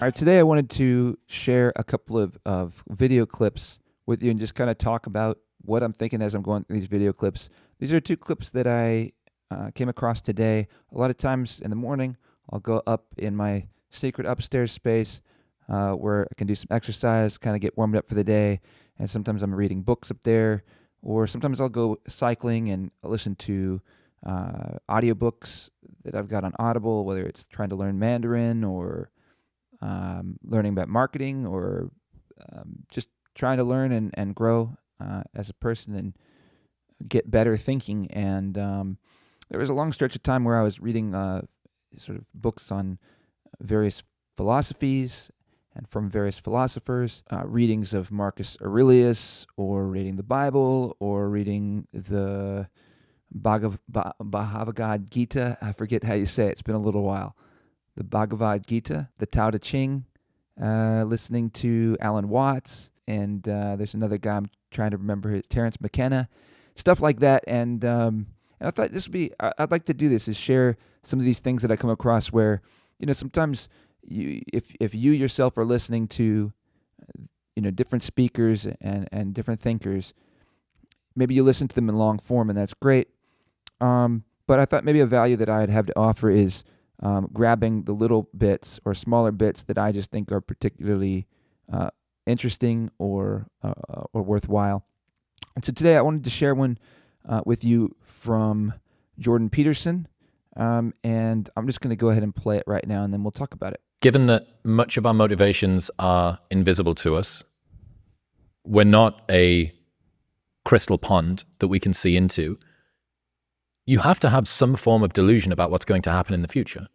right, today I wanted to share a couple of video clips with you and just kind of talk about what I'm thinking as I'm going through these video clips. These are two clips that I came across today. A lot of times in the morning, I'll go up in my secret upstairs space where I can do some exercise, kind of get warmed up for the day, and sometimes I'm reading books up there, or sometimes I'll go cycling and listen to audiobooks that I've got on Audible, whether it's trying to learn Mandarin or learning about marketing or just trying to learn and grow as a person and get better thinking. And there was a long stretch of time where I was reading sort of books on various philosophies and from various philosophers, readings of Marcus Aurelius, or reading the Bible, or reading the Bhagavad Gita. I forget how you say it. It's been a little while. The Bhagavad Gita, the Tao Te Ching, listening to Alan Watts, and there's another guy I'm trying to remember, Terence McKenna, stuff like that. And I thought I'd like to do this, is share some of these things that I come across where, sometimes if you yourself are listening to, different speakers and different thinkers, maybe you listen to them in long form, and that's great. But I thought maybe a value that I'd have to offer is grabbing the little bits or smaller bits that I just think are particularly interesting or worthwhile. And so today I wanted to share one with you from Jordan Peterson, and I'm just going to go ahead and play it right now, and then we'll talk about it. Given that much of our motivations are invisible to us, we're not a crystal pond that we can see into. You have to have some form of delusion about what's going to happen in the future.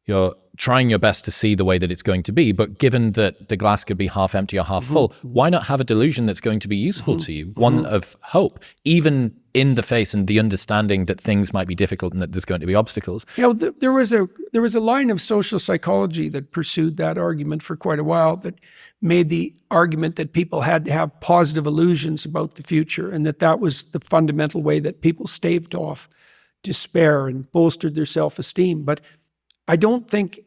You're trying your best to see the way that it's going to be, but given that the glass could be half empty or half full, why not have a delusion that's going to be useful to you, one of hope, even in the face and the understanding that things might be difficult and that there's going to be obstacles. There was a line of social psychology that pursued that argument for quite a while, that made the argument that people had to have positive illusions about the future, and that was the fundamental way that people staved off despair and bolstered their self-esteem. But I don't think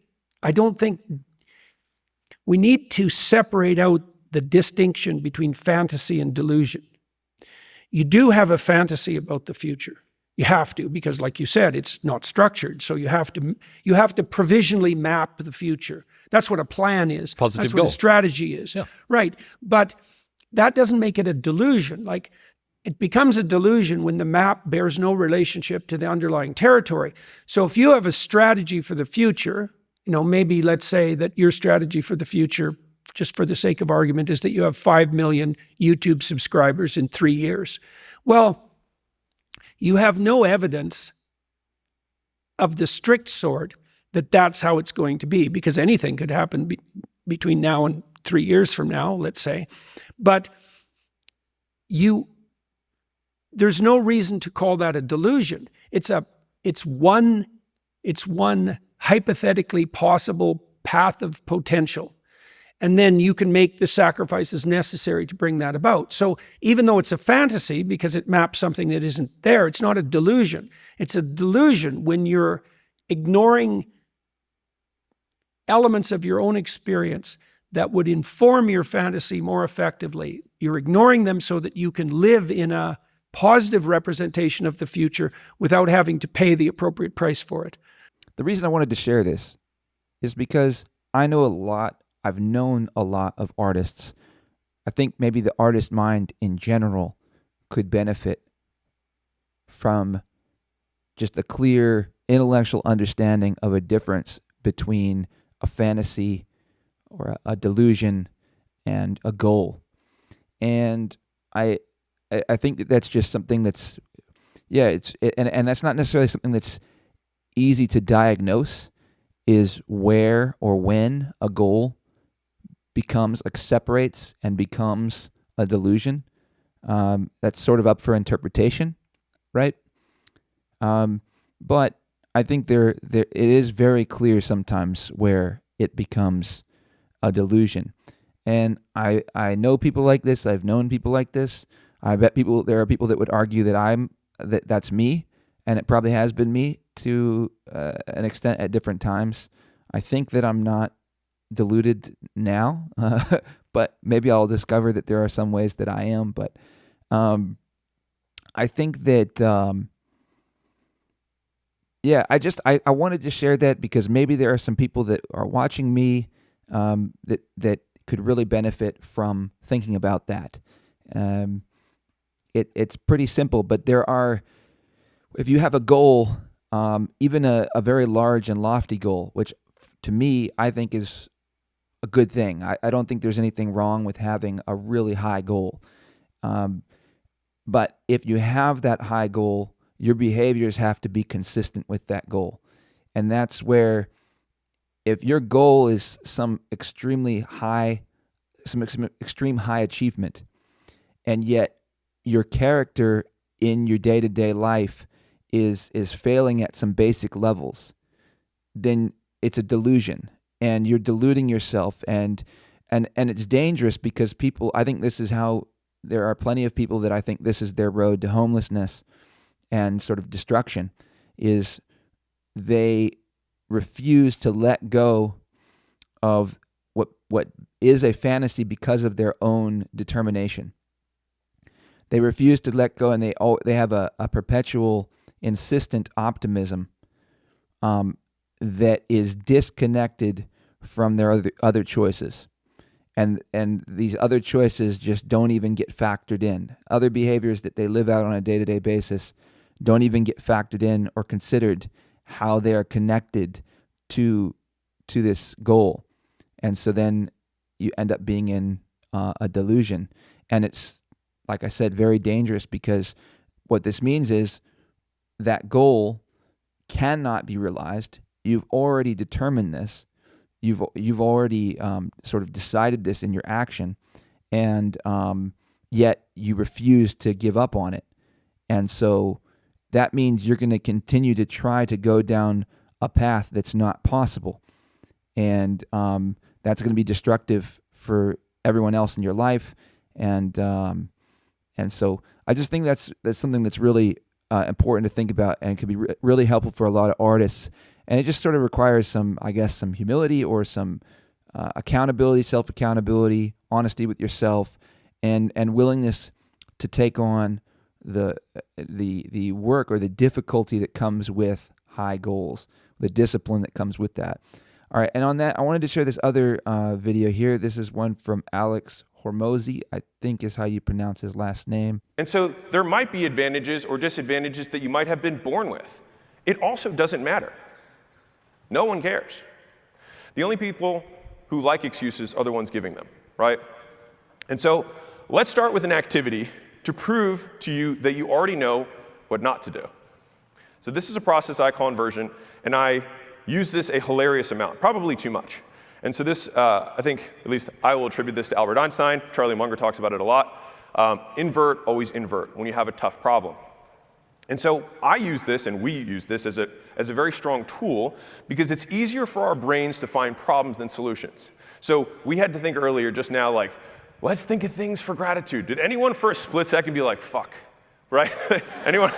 we need to separate out the distinction between fantasy and delusion. You do have a fantasy about the future. You have to, because like you said, it's not structured. So you have to provisionally map the future. That's what a plan is. Positive That's goal. what a strategy is. Yeah. Right. But that doesn't make it a delusion. Like, it becomes a delusion when the map bears no relationship to the underlying territory. So if you have a strategy for the future, maybe let's say that your strategy for the future, just for the sake of argument, is that you have 5 million YouTube subscribers in 3 years. Well, you have no evidence of the strict sort that that's how it's going to be, because anything could happen between now and 3 years from now, let's say. But there's no reason to call that a delusion. It's one hypothetically possible path of potential. And then you can make the sacrifices necessary to bring that about. So even though it's a fantasy, because it maps something that isn't there, it's not a delusion. It's a delusion when you're ignoring elements of your own experience that would inform your fantasy more effectively. You're ignoring them so that you can live in a positive representation of the future without having to pay the appropriate price for it. The reason I wanted to share this is because I've known a lot of artists. I think maybe the artist mind in general could benefit from just a clear intellectual understanding of a difference between a fantasy or a delusion and a goal. And I think that's just something that's, and that's not necessarily something that's easy to diagnose, is where or when a goal separates and becomes a delusion. That's sort of up for interpretation, right? But I think it is very clear sometimes where it becomes a delusion. And I know people like this. I've known people like this. I bet there are people that would argue that that's me, and it probably has been me to an extent at different times. I think that I'm not deluded now, but maybe I'll discover that there are some ways that I am. But I think that, I wanted to share that because maybe there are some people that are watching me that could really benefit from thinking about that. It's pretty simple, but if you have a goal, even a very large and lofty goal, which to me, I think is a good thing. I don't think there's anything wrong with having a really high goal. But if you have that high goal, your behaviors have to be consistent with that goal. And that's where, if your goal is some extreme high achievement, and yet your character in your day-to-day life is failing at some basic levels, then it's a delusion, and you're deluding yourself, and it's dangerous because I think this is how there are plenty of people that I think this is their road to homelessness and sort of destruction, is they refuse to let go of what is a fantasy because of their own determination. They refuse to let go, and they have a perpetual, insistent optimism that is disconnected from their other choices. And these other choices just don't even get factored in. Other behaviors that they live out on a day-to-day basis don't even get factored in or considered how they are connected to this goal. And so then you end up being in a delusion. And it's, like I said, very dangerous, because what this means is that goal cannot be realized. You've already determined this. You've already sort of decided this in your action, and yet you refuse to give up on it. And so that means you're going to continue to try to go down a path that's not possible. And that's going to be destructive for everyone else in your life. And so I just think that's something that's really important to think about, and could be really helpful for a lot of artists. And it just sort of requires some humility, or some accountability, self-accountability, honesty with yourself, and willingness to take on the work or the difficulty that comes with high goals, the discipline that comes with that. All right, and on that, I wanted to share this other video here. This is one from Alex Hormozi, I think is how you pronounce his last name. And so there might be advantages or disadvantages that you might have been born with. It also doesn't matter. No one cares. The only people who like excuses are the ones giving them, right? And so let's start with an activity to prove to you that you already know what not to do. So this is a process I call inversion, and I use this a hilarious amount, probably too much. And so this, I think, at least I will attribute this to Albert Einstein. Charlie Munger talks about it a lot. Invert, always invert when you have a tough problem. And so I use this, and we use this as a very strong tool, because it's easier for our brains to find problems than solutions. So we had to think earlier just now, like, let's think of things for gratitude. Did anyone for a split second be like, fuck, right? Anyone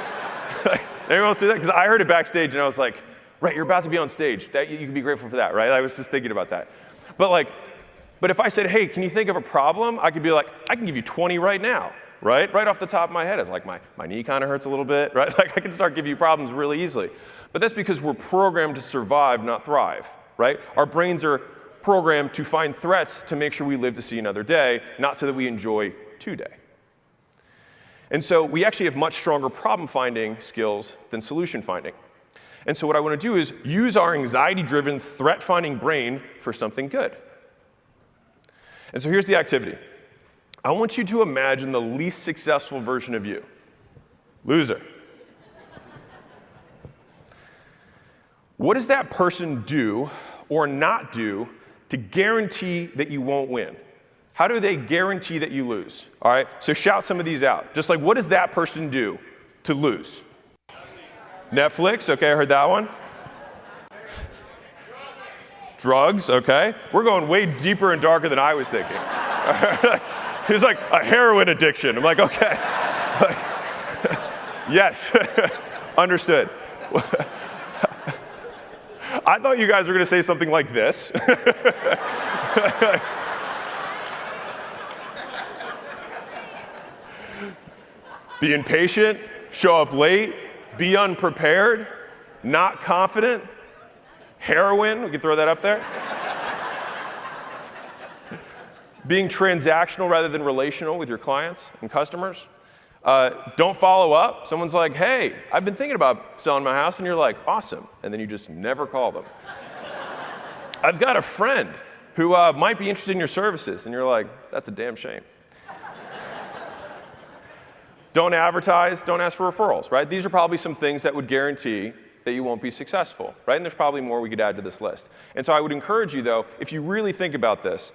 else do that? Because I heard it backstage, and I was like, right, you're about to be on stage. That, you can be grateful for that, right? I was just thinking about that. But if I said, hey, can you think of a problem? I could be like, I can give you 20 right now. Right off the top of my head, it's like my knee kind of hurts a little bit, right? Like I can start giving you problems really easily. But that's because we're programmed to survive, not thrive, right? Our brains are programmed to find threats to make sure we live to see another day, not so that we enjoy today. And so we actually have much stronger problem-finding skills than solution-finding. And so what I want to do is use our anxiety-driven, threat-finding brain for something good. And so here's the activity. I want you to imagine the least successful version of you. Loser. What does that person do or not do to guarantee that you won't win? How do they guarantee that you lose? All right, so shout some of these out. Just like, what does that person do to lose? Netflix, okay, I heard that one. Drugs, okay. We're going way deeper and darker than I was thinking. It's like a heroin addiction. I'm like, okay. Yes, understood. I thought you guys were going to say something like this. Be impatient, show up late, be unprepared, not confident, heroin, we can throw that up there. Being transactional rather than relational with your clients and customers. Don't follow up. Someone's like, hey, I've been thinking about selling my house, and you're like, awesome. And then you just never call them. I've got a friend who might be interested in your services, and you're like, that's a damn shame. Don't advertise, don't ask for referrals, right? These are probably some things that would guarantee that you won't be successful, right? And there's probably more we could add to this list. And so I would encourage you, though, if you really think about this,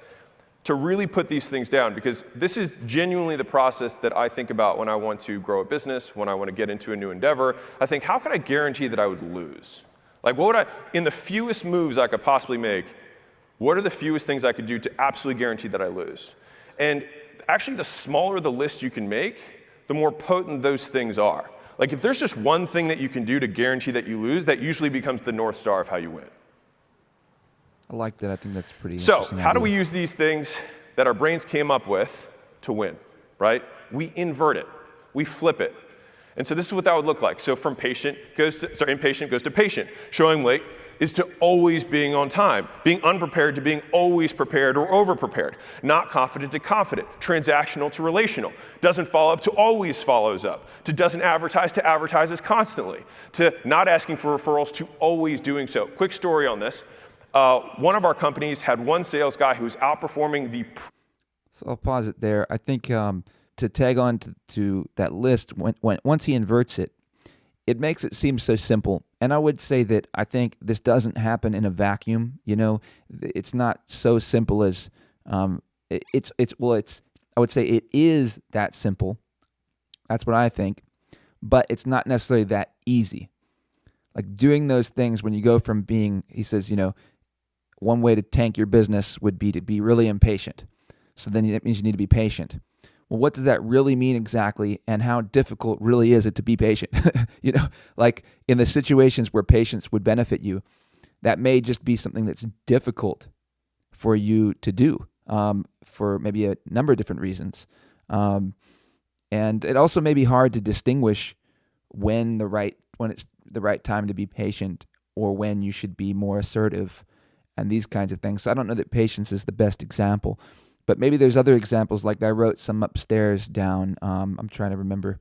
to really put these things down, because this is genuinely the process that I think about when I want to grow a business, when I want to get into a new endeavor. I think, how can I guarantee that I would lose? Like, what would I, in the fewest moves I could possibly make, what are the fewest things I could do to absolutely guarantee that I lose? And actually, the smaller the list you can make, the more potent those things are. Like, if there's just one thing that you can do to guarantee that you lose, that usually becomes the North Star of how you win. I like that. I think that's pretty So, interesting how do idea. we use these things that our brains came up with to win, right? We invert it. We flip it. And so this is what that would look like. So from impatient goes to patient. Showing late is to always being on time. Being unprepared to being always prepared or over-prepared. Not confident to confident. Transactional to relational. Doesn't follow up to always follows up. To doesn't advertise to advertises constantly. To not asking for referrals to always doing so. Quick story on this. One of our companies had one sales guy who was outperforming the... So I'll pause it there. I think to tag on to that list, once he inverts it, it makes it seem so simple. And I would say that I think this doesn't happen in a vacuum. You know, it's not so simple as I would say it is that simple. That's what I think. But it's not necessarily that easy. Like doing those things when you go from being, he says, you know, one way to tank your business would be to be really impatient. So then that means you need to be patient. Well, what does that really mean exactly, and how difficult really is it to be patient? You know, like in the situations where patience would benefit you, that may just be something that's difficult for you to do for maybe a number of different reasons. And it also may be hard to distinguish when it's the right time to be patient or when you should be more assertive and these kinds of things. So I don't know that patience is the best example. But maybe there's other examples, like I wrote some upstairs down. I'm trying to remember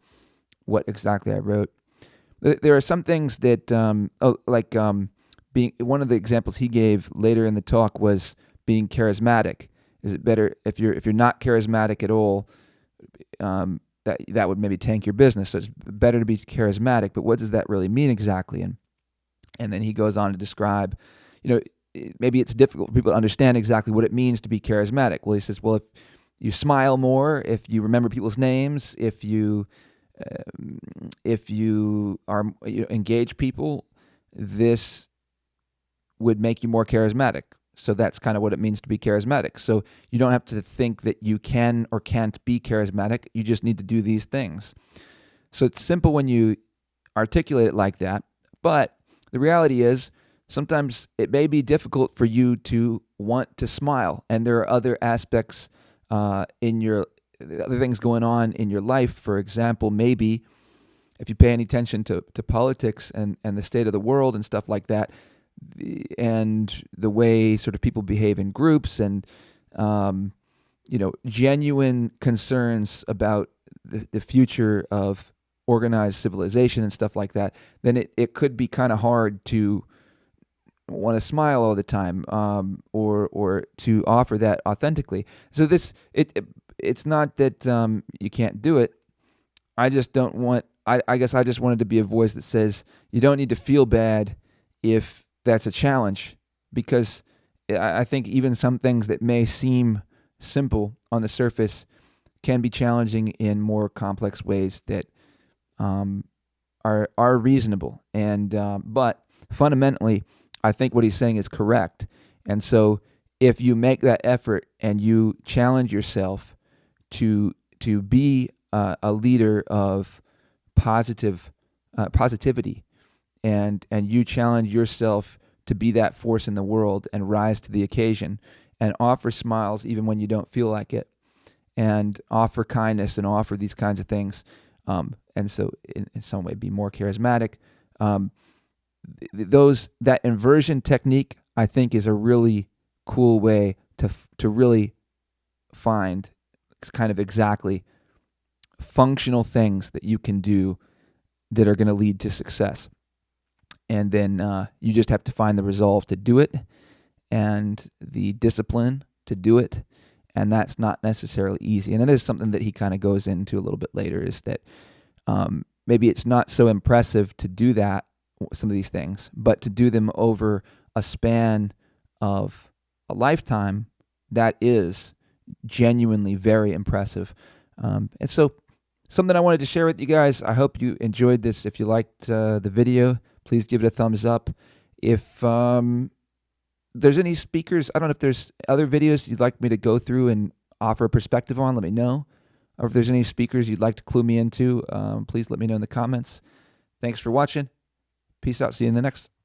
what exactly I wrote. There are some things that, being one of the examples he gave later in the talk was being charismatic. Is it better if you're not charismatic at all? That would maybe tank your business. So it's better to be charismatic. But what does that really mean exactly? And then he goes on to describe, you know, maybe it's difficult for people to understand exactly what it means to be charismatic. Well, he says, well, if you smile more, if you remember people's names, if you engage people, this would make you more charismatic. So that's kind of what it means to be charismatic. So you don't have to think that you can or can't be charismatic. You just need to do these things. So it's simple when you articulate it like that. But the reality is, sometimes it may be difficult for you to want to smile, and there are other aspects other things going on in your life. For example, maybe if you pay any attention to politics and the state of the world and stuff like that, and the way sort of people behave in groups, and genuine concerns about the future of organized civilization and stuff like that, then it could be kind of hard to want to smile all the time, or to offer that authentically. So it's not that you can't do it. I just don't want. I guess I just wanted to be a voice that says you don't need to feel bad if that's a challenge, because I think even some things that may seem simple on the surface can be challenging in more complex ways that are reasonable. And but fundamentally, I think what he's saying is correct. And so if you make that effort and you challenge yourself to be a leader of positivity, and you challenge yourself to be that force in the world and rise to the occasion and offer smiles even when you don't feel like it, and offer kindness and offer these kinds of things. And so in some way be more charismatic. That inversion technique, I think, is a really cool way to really find kind of exactly functional things that you can do that are going to lead to success. And then you just have to find the resolve to do it and the discipline to do it. And that's not necessarily easy. And it is something that he kind of goes into a little bit later, is that maybe it's not so impressive to do that, some of these things, but to do them over a span of a lifetime, that is genuinely very impressive. And so something I wanted to share with you guys. I hope you enjoyed this. If you liked the video, please give it a thumbs up. If there's any speakers, I don't know if there's other videos you'd like me to go through and offer a perspective on, let me know. Or if there's any speakers you'd like to clue me into, please let me know in the comments. Thanks for watching. Peace out. See you in the next.